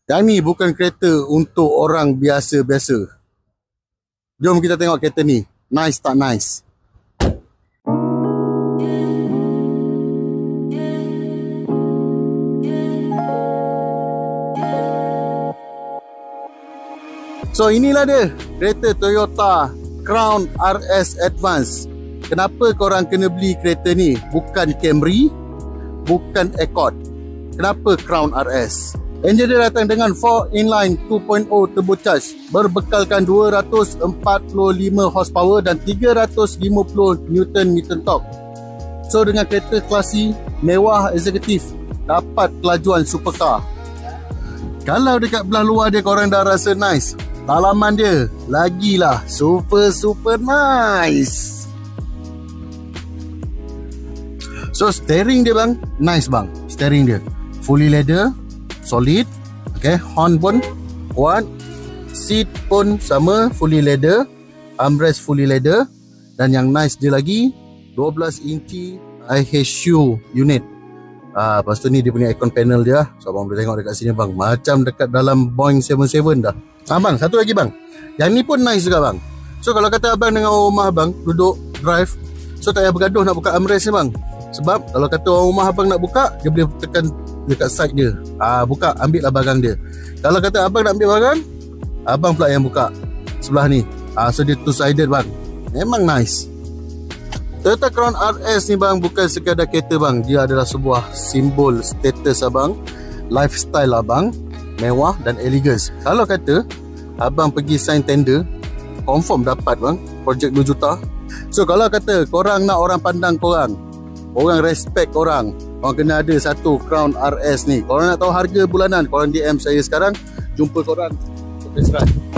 Yang ni bukan kereta untuk orang biasa-biasa. Jom kita tengok kereta ni. Nice tak nice? So inilah dia, kereta Toyota Crown RS Advance. Kenapa korang kena beli kereta ni? Bukan Camry, bukan Accord. Kenapa Crown RS? Enjin dia datang dengan 4 inline 2.0 turbocharged, berbekalkan 245 horsepower dan 350 Nm torque. So dengan kereta klasi, mewah, eksekutif, dapat kelajuan supercar. Kalau dekat belah luar dia korang dah rasa nice, dalaman dia lagilah super nice. So steering dia bang, nice bang. Steering dia fully leather, solid. Okay, horn pun kuat, seat pun sama, fully leather, armrest fully leather. Dan yang nice dia lagi, 12 inci IHU unit. Lepas tu ni dia punya aircon panel dia. So abang boleh tengok dekat sini bang, macam dekat dalam Boeing 77 dah. Bang, satu lagi bang, yang ni pun nice juga bang. So kalau kata abang dengan orang rumah abang duduk drive, so tak payah bergaduh nak buka armrest ni bang. Sebab kalau kata orang rumah abang nak buka, dia boleh tekan dekat side dia, buka, ambil lah barang dia. Kalau kata abang nak ambil barang, abang pula yang buka sebelah ni. So dia two-sided bang. Memang nice. Toyota Crown RS ni bang bukan sekadar kereta bang, dia adalah sebuah simbol status abang, lifestyle abang, mewah dan elegance. Kalau kata abang pergi sign tender, confirm dapat bang, projek 2 juta. So kalau kata korang nak orang pandang korang, orang respect korang kena ada satu Crown RS ni. Korang nak tahu harga bulanan, korang DM saya sekarang, jumpa korang. Subscribe.